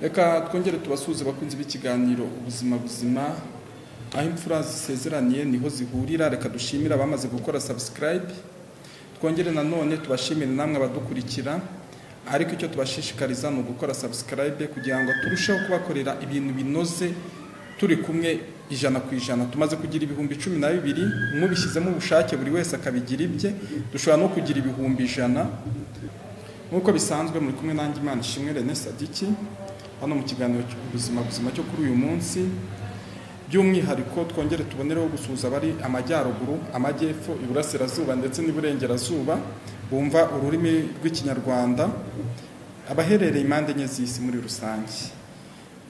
Reka twongere tubasuhuze bakunzi b'ikiganiro ubuzima buzima, aho imfura zisezeraniye niho zihurira. Reka dushimira abamaze gukora subscribe, twongere nanone tubashimire namwe abadukurikira, ariko icyo tubashishikariza ni ugukora subscribe kugira ngo turusheho kubakorera ibintu binoze turi kumwe 100%. Tumaze kugira ibihumbi 12, mubishyizemo ubushake buri wese akabigira ibye, dushobora no kugira ibihumbi 100 nkuko bisanzwe. Muri kumwe nanjye Imana ishimwe René Sadiki hano mu kiganiro cy'ubuzima buzima cyo kuri uyu munsi. By'umwihariko twongere tubonereho gusuhuza abari amajyaruguru, amajyepfo, iburasirazuba ndetse n'iburengerazuba bumva ururimi rw'ikinyarwanda, abaherereye impande enye z'isi muri rusange.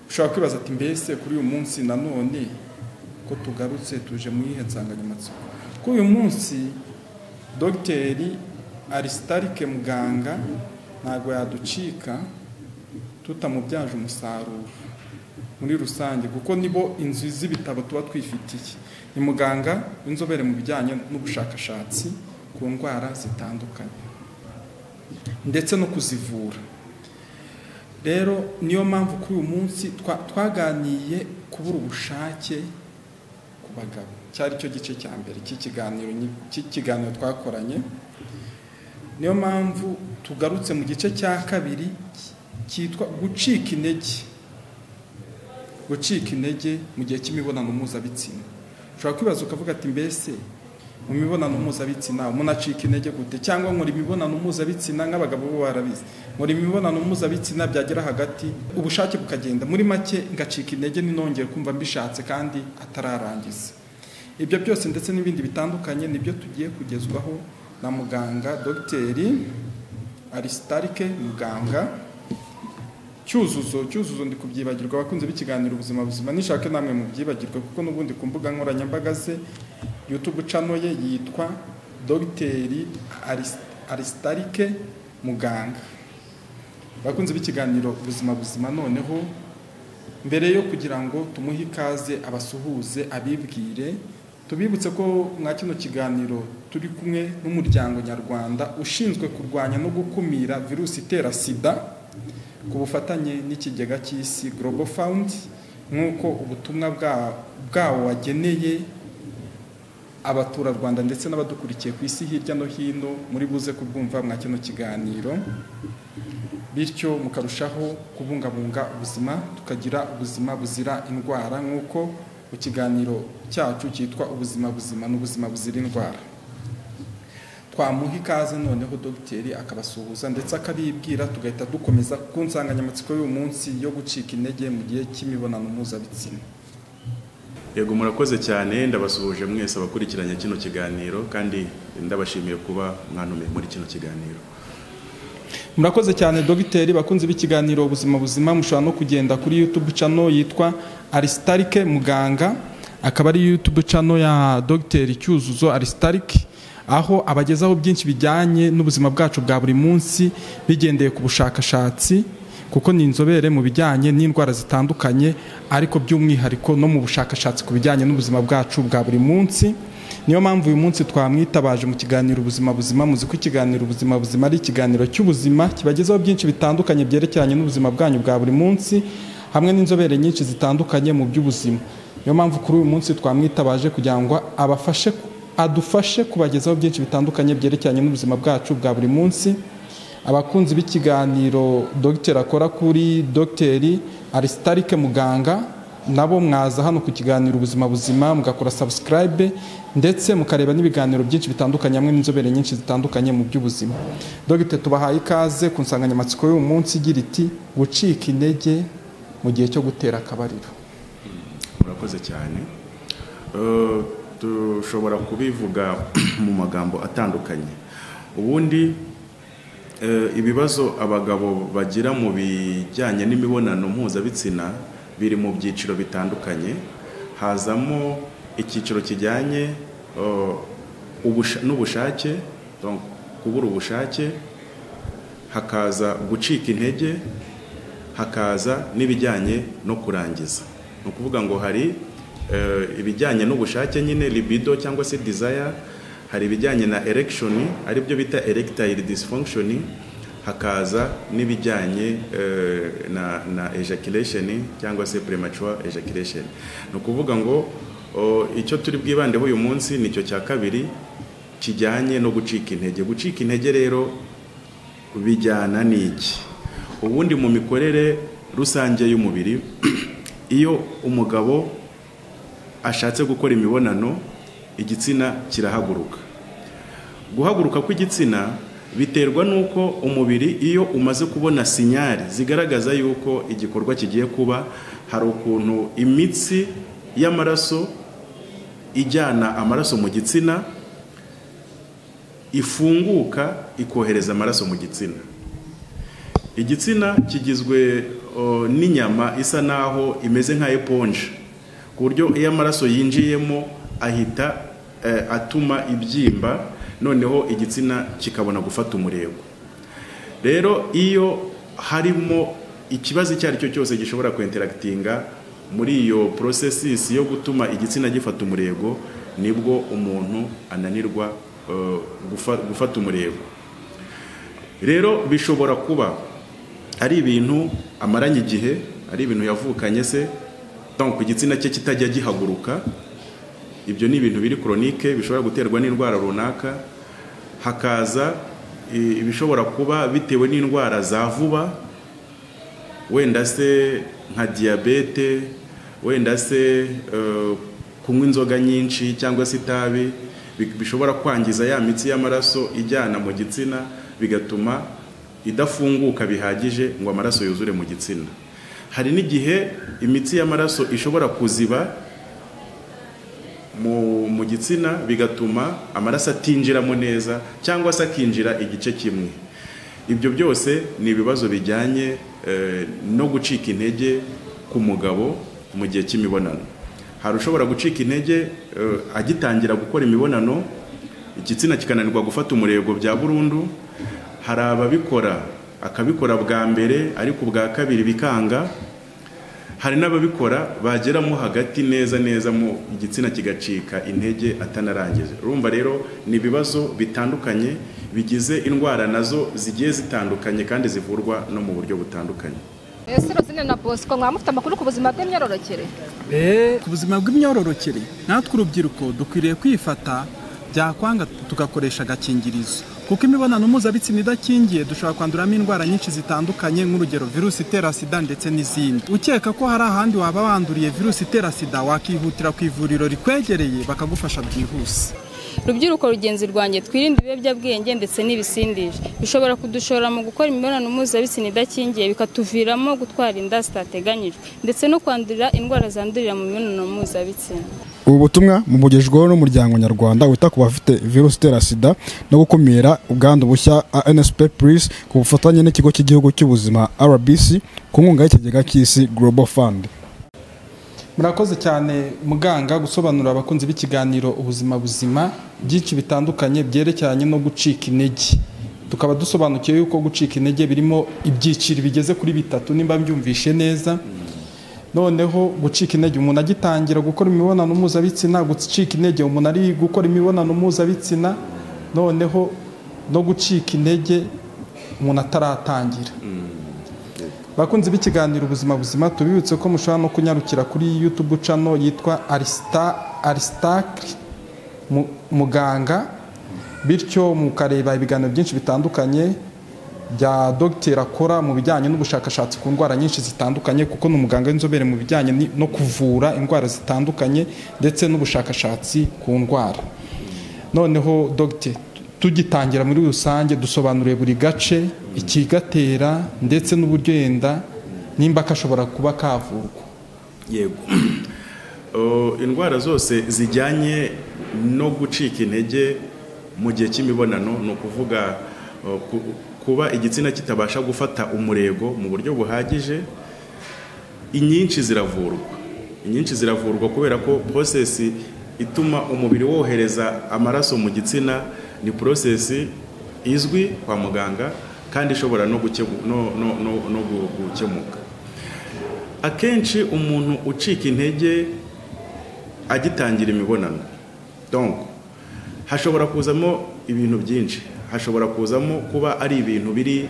Ushobora kwibaza ati mbese kuri uyu munsi nanone ko tugarutse tuje mu ihe nsanganyamatsiko. Kuri uyu munsi Dogiteri Aristarike Muganga ntago yaducika tutamubyaje umusaruro muri rusange, kuko nibo inzu z'ibitabo tuba twifitiye. Ni muganga w'inzobere mu bijyanye n'ubushakashatsi ku ndwara zitandukanye ndetse no kuzivura. Rero niyo mpamvu kuri uyu munsi twaganiye kubura ubushake ku bagabo, cyari cyo gice cya mbere cy'ikiganiro twakoranye. Niyo mpamvu tugarutse mu gice cya kabiri cyitwa gucika intege mu gihe cy'imibonano mpuzabitsina. Ushobora kwibaza ukavuga ati mbese mu mibonano mpuzabitsina umuntu acika intege gute? Cyangwa nkora imibonano mpuzabitsina nk'abagabo bo barabizi, nkora imibonano mpuzabitsina byagera hagati ubushake bukagenda, muri make ngacika intege ninongeye kumva mbishatse kandi atararangiza. Ibyo byose ndetse n'ibindi bitandukanye nibyo tugiye kugezwaho na muganga Dogiteri Aristarike Muganga. Cyuzuzo ndi kubyibagirwa abakunze b'ikiganiro ubuzima buzima, nishake namwe mu byibagirwa, kuko n'ubundi ku mbuga nkoranyambaga ze YouTube channel ye yitwa Dogiteri Aristarike Muganga. Bakunze b'ikiganiro ubuzima buzima, noneho mbere yo kugira ngo tumuhe ikaze abasuhuze abibwire, tubibutse ko mwa kino kiganiro turi kumwe n'umuryango nyarwanda ushinzwe kurwanya no gukumira virusi itera sida ku bufatanye n'ikigega cy'isi Global Fund, nk'uko ubutumwa bwawo wageneye abaturarwanda ndetse n'abadukurikiye ku isi hirya no hino muri buze kubwumva mwa kino kiganiro, bityo mukarushaho kubungabunga ubuzima, tukagira ubuzima buzira indwara, nk'uko mu kiganiro cyacu cyitwa ubuzima buzima n'ubuzima buzira indwara. Twamuha ikaze noneho Dogiteri akabasuhuza ndetse akabibwira, tugahita dukomeza ku nsanganyamatsiko y'uyu munsi yo gucika intege mu gihe cy'imibonano mpuzabitsina. Yego, murakoze cyane, ndabasuhuje mwese abakurikiranye kino kiganiro kandi ndabashimiye kuba mwanumiye muri kino kiganiro. Murakoze cyane Dogiteri. Bakunze b'ikiganiro ubuzima buzima, mushobora no kugenda kuri YouTube channel yitwa Aristarike Muganga, akaba ari YouTube channel ya Dogiteri Cyuzuzo Aristarike, aho abagezaho byinshi bijyanye n'ubuzima bwacu bwa buri munsi bigendeye ku bushakashatsi, kuko ni inzobere mu bijyanye n'indwara zitandukanye, ariko by'umwihariko no mu bushakashatsi ku bijyanye n'ubuzima bwacu bwa buri munsi. Niyo mpamvu uyu munsi twamwitabaje mu kiganiro ubuzima buzima. Muzi ko ikiganiro ubuzima buzima ari ikiganiro cy'ubuzima kibagezaho byinshi bitandukanye byerekeranye n'ubuzima bwanyu bwa buri munsi, hamwe n'inzobere nyinshi zitandukanye mu by'ubuzima. Niyo mpamvu kuri uyu munsi twamwitabaje kugira ngo adufashe kubagezaho byinshi bitandukanye byerekeranye n'ubuzima bwacu bwa buri munsi. Abakunzi b'ikiganiro Dogiteri akora kuri Dogiteri Aristarike Muganga, nabo mwaza hano ku kiganiro ubuzima buzima mugakora subscribe ndetse mukareba n'ibiganiro byinshi bitandukanye hamwe n'inzobere nyinshi zitandukanye mu by'ubuzima. Dogiteri, tubahaye ikaze ku nsanganyamatsiko y'uyu munsi igira iti gucika intege mu gihe cyo gutera akabariro. Murakoze cyane. Dushobora kubivuga mu magambo atandukanye. Ubundi ibibazo abagabo bagira mu bijyanye n'imibonano mpuzabitsina biri mu byiciro bitandukanye. Hazamo icyiciro kijyanye n'ubushake, kubura ubushake, hakaza gucika intege, hakaza n'ibijyanye no kurangiza. Ni ukuvuga ngo hari ibijyanye n'ubushake nyine libido cyangwa se desire, hari ibijyanye na erection aribyo bita erectile dysfunction, hakaza n'ibijyanye na ejaculation cyangwa se premature ejaculation. Ni ukuvuga ngo icyo turi bwibandeho uyu munsi nicyo cya kabiri kijyanye no gucika intege. Gucika intege rero bijyana n'iki? Ubundi mu mikorere rusange y'umubiri iyo umugabo ashatse gukora imibonano igitsina kirahaguruka. Guhaguruka kw'igitsina biterwa nuko umubiri iyo umaze kubona sinyari zigaragaza yuko igikorwa kigiye kuba, hari ukuntu imitsi y'amaraso ijyana amaraso mu gitsina ifunguka ikohereza amaraso mu gitsina. Igitsina kigizwe n'inyama isa naho imeze nka eponge, ku buryo iyo amaraso yinjiyemo ahita atuma ibyimba, noneho igitsina kikabona gufata umurego. Rero iyo harimo ikibazo icyo ari cyo cyose gishobora kwinteragitinga muri iyo processes yo gutuma igitsina gifata umurego, nibwo umuntu ananirwa gufata umurego. Rero bishobora kuba ari ibintu amaranye igihe, ari ibintu yavukanye se, donc igitsina cye kitajya gihaguruka. Ibyo ni ibintu biri chronique bishobora guterwa n'indwara runaka. Hakaza ibishobora kuba bitewe n'indwara za vuba, wenda se nka diabete, wenda se kunywa inzoga nyinshi cyangwa se itabi, bishobora kwangiza ya mitsi y'amaraso ijyana mu gitsina, bigatuma idafunguka bihagije ngo amaraso yuzure mu gitsina. Hari n'igihe imitsi y'amaraso ishobora kuziba mu gitsina, bigatuma amaraso atinjiramo neza cyangwa se akinjira igice kimwe. Ibyo byose ni ibibazo bijyanye no gucika intege ku mugabo mu gihe cy'imibonano. Hari ushobora gucika intege agitangira gukora imibonano, igitsina kikananirwa gufata umurego bya burundu. Hari ababikora akabikora bwa mbere ariko bwa kabiri bikanga. Hari n'ababikora bageramo hagati neza mu igitsina kigacika intege atanarangije. Urumva rero ni ibibazo bitandukanye bigize indwara nazo zigiye zitandukanye kandi zivurwa no mu buryo butandukanye. Ese Rosine na Bosco mwamufite amakuru ku buzima bw'imyororokere? Ku buzima bw'imyororokere natwe urubyiruko dukwiriye kwifata, byakwanga tugakoresha agakingirizo, kuko imibonano mpuzabitsina idakingiye dushobora kwanduramo indwara nyinshi zitandukanye, nk'urugero virusi itera sida ndetse n'izindi. Ukeka ko hari ahandi waba wanduriye virusi itera sida, wakihutira ku ivuriro rikwegereye bakagufasha byihuse. Rubyiruko rugenzi rwanjye, twirinde ibiyobyabwenge ndetse n'ibisindisha bishobora kudushora mu gukora imibonano mpuzabitsina idakingiye, bikatuviramo gutwara inda zitateganyijwe ndetse no kwandurira indwara zandurira mu mibonano mpuzabitsina. Ubu butumwa bumugejweho n'umuryango nyarwanda wita ku bafite virusi itera sida no gukumira ubwandu bushya ANSP+ ku bufatanye n'ikigo cy'igihugu cy'ubuzima RBC ku nkunga y'ikigega cy'isi Global Fund. Murakoze cyane muganga gusobanurira abakunzi b'ikiganiro ubuzima buzima byinshi bitandukanye byerekeranye no gucika intege. Tukaba dusobanukiye yuko gucika intege birimo ibyiciro bigeze kuri bitatu nimba mbyumvishe neza. Noneho gucika intege umuntu agitangira gukora imibonano mpuzabitsina, gucika intege umuntu ari gukora imibonano mpuzabitsina, noneho no gucika intege umuntu ataratangira. Bakunze b'ikiganiro ubuzima buzima, tubibutse ko mushobora no kunyarukira kuri YouTube channel yitwa Aristarque Muganga, bityo mukareba ibiganiro byinshi bitandukanye bya Dr. akora mu bijyanye n'ubushakashatsi ku ndwara nyinshi zitandukanye, kuko n'umuganga w'inzobere mu bijyanye no kuvura indwara zitandukanye ndetse n'ubushakashatsi ku ndwara. Noneho Dr. tugitangira muri rusange dusobanuriye buri gace ikigatera ndetse n'uburyo yenda nimba kashobora kuba kavurwa. Yego. Indwara zose zijyanye no gucika intege mu gihe cy'imibonano, ni ukuvuga kuba igitsina kitabasha gufata umurego mu buryo buhagije, inyinshi ziravurwa kubera ko process ituma umubiri wohereza amaraso mu gitsina ni process izwi kwa muganga kandi ishobora no gukemuka. Akenshi umuntu ucika intege agitangira imibonano, donc hashobora kuzamo ibintu byinshi. hashobora kuzamo kuba ari ibintu biri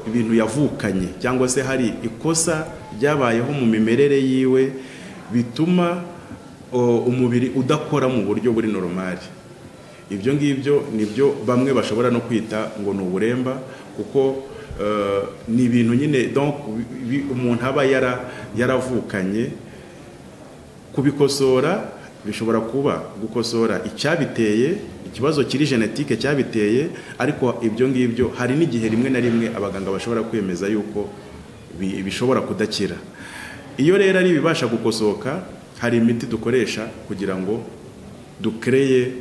ibintu yavukanye cyangwa se hari ikosa ryabayeho mu mimerere yiwe bituma umubiri udakora mu buryo buri normal. Ibyo ngibyo nibyo bamwe bashobora no kwita ngo ni uburemba, kuko ni ibintu nyine donc umuntu aba yaravukanye. Kubikosora bishobora kuba gukosora icyabiteye, ikibazo kiri genetike cyabiteye, ariko ibyo ngibyo hari n'igihe rimwe na rimwe abaganga bashobora kwemeza yuko bishobora kudakira. Iyo rero ari bibasha gukosoka, hari imiti dukoresha kugira ngo dukreye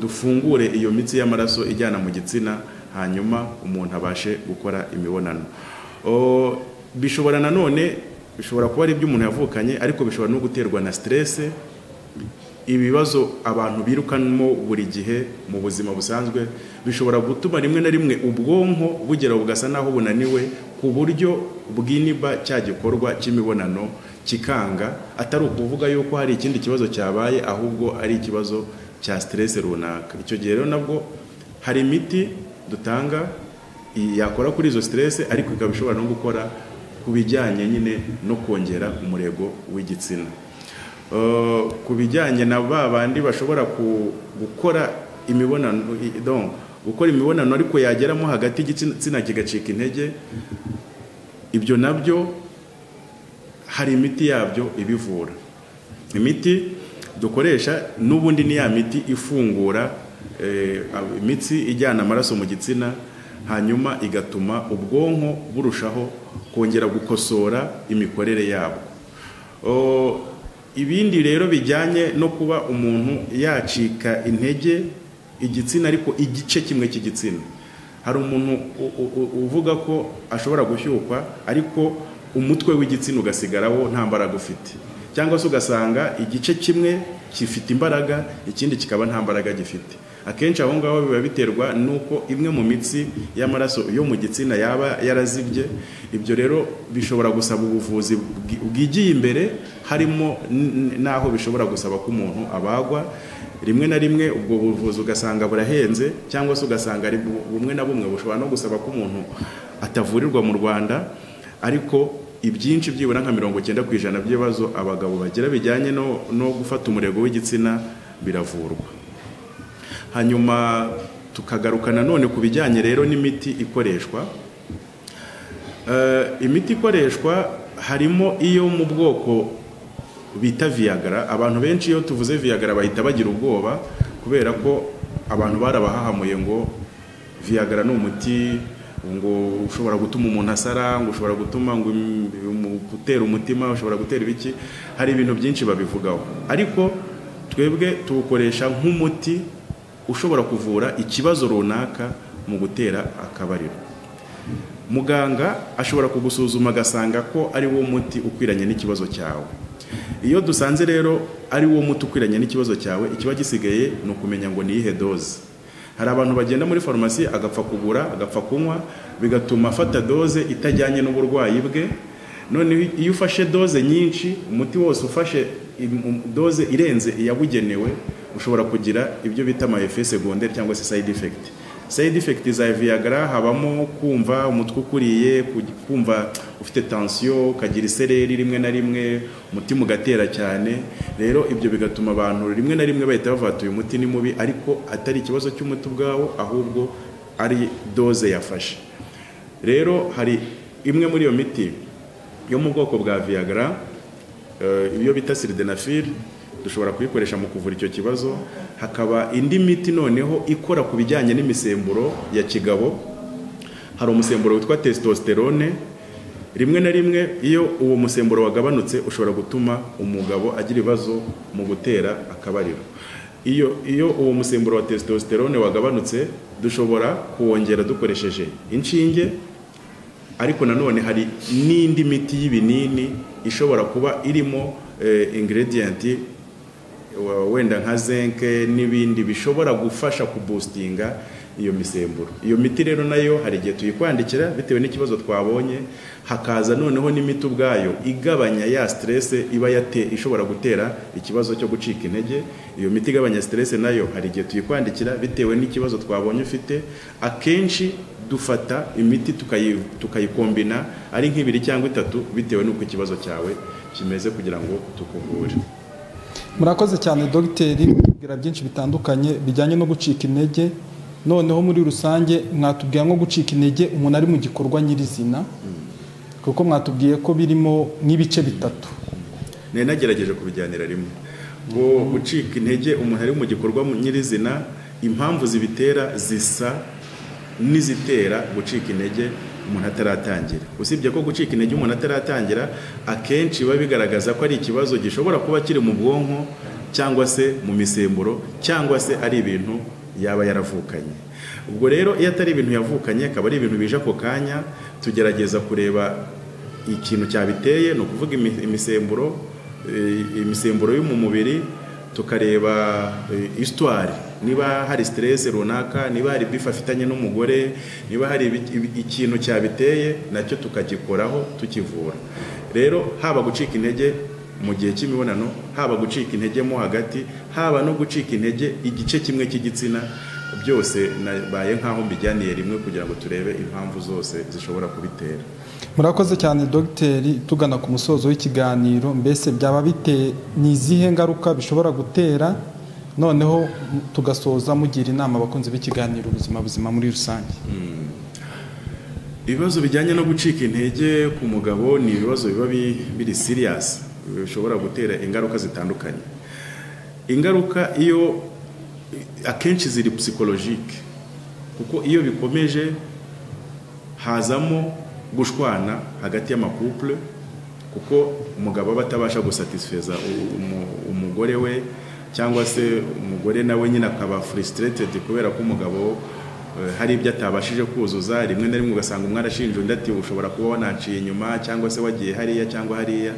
dufungure iyo mitsi y'amaraso ijyana mu gitsina, hanyuma umuntu abashe gukora imibonano. Bishobora nanone bishobora kuba ari iby'umuntu yavukanye, ariko bishobora no guterwa na stress, ibibazo abantu birukanmo buri gihe mu buzima busanzwe, bishobora gutuma rimwe na rimwe ubwonko bugera bugasa naho bunaniwe, ku buryo bw'iniba cya gikorwa cy'imibonano kikanga, atari ukuvuga yuko hari ikindi kibazo cyabaye, ahubwo ari ikibazo cya stress runaka. Icyo gihe rero nabwo hari imiti dutanga yakora kuri izo stress, ariko ikaba ishobora no gukora ku bijyanye nyine no kongera umurego w'igitsina. Ku bijyanye na babandi bashobora gukora imibonano, donc gukora imibonano ariko yageramo hagati igitsina kigacika intege, ibyo nabyo hari imiti yabyo ibivura. Imiti dukoresha n'ubundi ni ya miti ifungura imitsi ijyana amaraso mu gitsina, hanyuma igatuma ubwonko burushaho kongera gukosora imikorere yabo. Ibindi rero bijyanye no kuba umuntu yacika intege igitsina, ariko igice kimwe cy'igitsina. Hari umuntu uvuga ko ashobora gushyukwa, ariko umutwe w'igitsina ugasigaraho nta mbaraga ufite, cyangwa se ugasanga igice kimwe gifite imbaraga, ikindi kikaba nta mbaraga gifite. Akenshi aho ngaho biba biterwa nuko imwe mu mitsi y'amaraso yo mu gitsina yaba yarazibye. Ibyo rero bishobora gusaba ubuvuzi bwigiye imbere, harimo naho bishobora gusaba ko umuntu abagwa. Rimwe na rimwe ubwo buvuzi ugasanga burahenze, cyangwa se ugasanga ari bumwe na bumwe bushobora no gusaba ko umuntu atavurirwa mu Rwanda, ariko ibyinshi byibura nka 90% by'ibibazo abagabo bagira bijyanye no gufata umurego w'igitsina biravurwa. Hanyuma tukagaruka nanone ku bijyanye rero n'imiti ikoreshwa. Imiti ikoreshwa harimo iyo mu bwoko bita Viagra. Abantu benshi iyo tuvuze Viagra bahita bagira ubwoba, kubera ko abantu barabahahamuye ngo Viagra ni umuti ngo ushobora gutuma umuntu asara, ngo ushobora gutuma ngo gutera umutima, ushobora gutera ibiki. Hari ibintu byinshi babivugaho, ariko twebwe tuwukoresha nk'umuti ushobora kuvura ikibazo runaka mu gutera akabariro. Muganga ashobora kugusuzuma agasanga ko ari wo muti ukwiranye n'ikibazo cyawe. Iyo dusanze rero ari wo muti ukwiranye n'ikibazo cyawe, ikiba gisigaye ni ukumenya ngo ni ihe doze. Hari abantu bagenda muri farumasi agapfa kugura, agapfa kunywa, bigatuma afata doze itajyanye n'uburwayi bwe. None iyo ufashe doze nyinshi, umuti wose ufashe doze irenze iyabugenewe, ushobora kugira ibyo bita ama effet secondaire cyangwa se side effect. Side effect za Viagra habamo kumva umutwe ukuriye, kumva ufite tension, kagira isereri rimwe na rimwe, umutima ugatera cyane. Rero ibyo bigatuma abantu rimwe na rimwe bahita bavata uyu muti ni mubi, ariko atari ikibazo cy'umuti ubwawo, ahubwo ari doze yafashe. Rero hari imwe muri iyo miti yo mu bwoko bwa Viagra, iyo bita sildenafil, dushobora kuyikoresha mu kuvura icyo kibazo. Hakaba indi miti noneho ikora ku bijyanye n'imisemburo ya kigabo. Hari umusemburo witwa testosterone. Rimwe na rimwe iyo uwo musemburo wagabanutse, ushobora gutuma umugabo agira ibibazo mu gutera akabariro. Iyo uwo musemburo wa testosterone wagabanutse, dushobora kuwongera dukoresheje inshinge, ariko nanone hari n'indi miti y'ibinini ishobora kuba irimo ingredient wenda nka zinc n'ibindi bishobora gufasha kuboostinga iyo misemburo. Iyo miti rero nayo hari igihe tuyikwandikira bitewe n'ikibazo twabonye, hakaza noneho n'imiti ubwayo igabanya ya stress iba ishobora gutera ikibazo cyo gucika intege. Iyo miti igabanya stress nayo hari igihe tuyikwandikira bitewe n'ikibazo twabonye ufite. Akenshi dufata imiti tukayikombina ari nk'ibiri cyangwa 3 bitewe n'uko ikibazo cyawe kimeze kugira ngo tukuvure. Murakoze cyane dogiteri, mubwira byinshi bitandukanye bijyanye no gucika intege. Noneho muri rusange mwatubwiye nko gucika intege umuntu ari mu gikorwa nyirizina, kuko mwatubwiye ko birimo n'ibice 3. Nagerageje kubijyanira rimwe ngo gucika intege umuntu ari mu gikorwa nyirizina, impamvu zibitera zisa n'izitera gucika intege umuntu ataratangira. Usibye ko gucika intege umuntu ataratangira akenshi biba bigaragaza ko ari ikibazo gishobora kuba kiri mu bwonko cyangwa se mu misemburo cyangwa se ari ibintu yaba yaravukanye. Ubwo rero iyo atari ibintu yavukanye akaba ari ibintu bije ako kanya, tugerageza kureba ikintu cyabiteye, no kuvuga imisemburo yo mu mubiri, tukareba histoire, niba hari stress runaka, niba hari bifa afitanye n'umugore, niba hari ikintu cyabiteye nacyo tukagikoraho tukivura. Rero haba gucika intege mu gihe cy'imibonano, haba gucika intege mo hagati, haba no gucika intege igice kimwe cy'igitsina, byose nabaye nkaho mbijyaniye rimwe kugira ngo turebe impamvu zose zishobora kubitera. Murakoze cyane dogiteri, tugana ku musozo w'ikiganiro, mbese byaba biteye nizihe ngaruka bishobora gutera, noneho tugasoza mugira inama abakunzi b'ikiganiro ubuzima buzima muri rusange. Ibibazo bijyanye no gucika intege ku mugabo ni ibibazo biba biri serious, bishobora gutera ingaruka zitandukanye. Ingaruka iyo akenshi ziri psychologique, kuko iyo bikomeje hazamo gushwana hagati y'amakouple, kuko umugabo aba atabasha gusatisfeza umugore we, cyangwa se umugore nawe nyine akaba frustrated kubera ko umugabo hari ibyo atabashije kuzuza. Rimwe na rimwe ugasanga umwe arashinja undi ati ushobora kuba wanaciye inyuma cyangwa se wagiye hariya cyangwa hariya.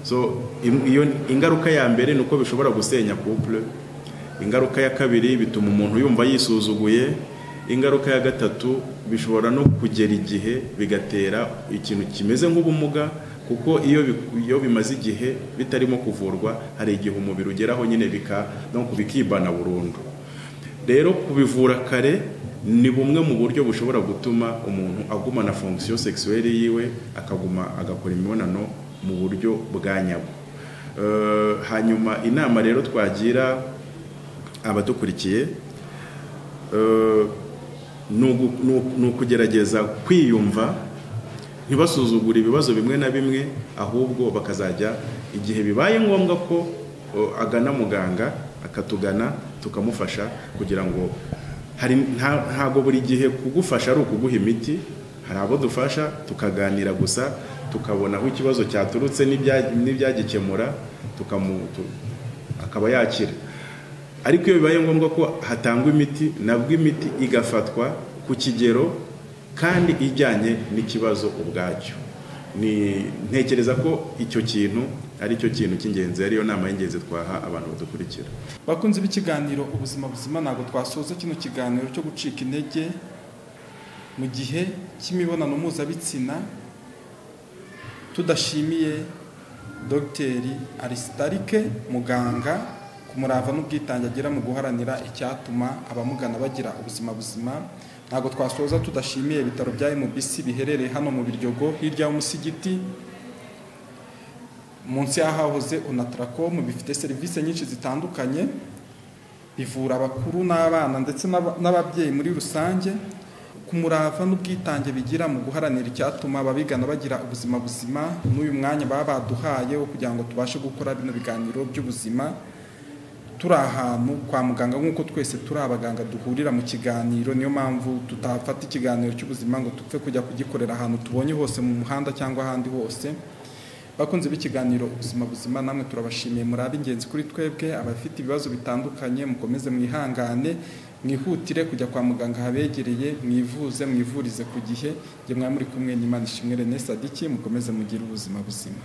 So iyo ingaruka ya mbere nuko bishobora gusenya couple. Ingaruka ya kabiri bituma umuntu yumva yisuzuguye. Ingaruka ya gatatu bishobora no kugera igihe bigatera ikintu kimeze nk'ubumuga, kuko iyo bimaze igihe bitarimo kuvurwa hari igihe umubiri ugeraho nyine bikibana burundu. Rero kubivura kare ni bumwe mu buryo bushobora gutuma umuntu agumana fonction sexuelle yiwe, agakora imibonano mu buryo bwa nyabwo. Hanyuma inama rero twagira abadukurikiye ni ukugerageza kwiyumva, ntibasuzugure ibibazo bimwe na bimwe, ahubwo bakazajya igihe bibaye ngombwa ko agana muganga, akatugana tukamufasha, kugira ngo ntago buri gihe kugufasha ari ukuguha imiti. Hari abo dufasha tukaganira gusa, tukabona aho ikibazo cyaturutse n'ibyagikemura, akaba yakira. Ariko iyo bibaye ngombwa ko hatangwa imiti, nabwo imiti igafatwa ku kigero kandi ijyanye n'ikibazo ubwacyo. Ntekereza ko icyo kintu ari cyo kintu cy'ingenzi, ariyo nama y'ingenzi twaha abantu badukurikira. Bakunze b'ikiganiro ubuzima buzima, ntabwo twasoza kino kiganiro cyo gucika intege mu gihe cy'imibonano mpuzabitsina tudashimiye Dogiteri Aristarike, muganga, ku murava n'ubwitange agira mu guharanira icyatuma abamugana bagira ubuzima buzima. Ntabwo twasoza tudashimiye ibitaro bya MBC biherereye hano mu Biryogo, hirya y'umusigiti, munsi y'ahahoze Onatracom. Bifite serivisi nyinshi zitandukanye, bivura abakuru n'abana ndetse n'ababyeyi muri rusange. Ku murava n'ubwitange bigira mu guharanira icyatuma ababigana bagira ubuzima buzima, n'uyu mwanya baba baduhaye wo kugira ngo tubashe gukora bino biganiro by'ubuzima turi ahantu kwa muganga, nk'uko twese turi abaganga duhurira mu kiganiro. Niyo mpamvu tutafata ikiganiro cy'ubuzima ngo tupfe kujya kugikorera ahantu tubonye hose mu muhanda cyangwa ahandi hose. Bakunze b'ikiganiro ubuzima buzima, namwe turabashimiye, muri ab'ingenzi kuri twebwe. Abafite ibibazo bitandukanye mukomeze mwihangane, mwihutire kujya kwa muganga habegereye, mwivuze, mwivurize ku gihe. Nge mwari muri kumwe n'Imana ishimwe René Sadiki, mukomeze mugire ubuzima buzima.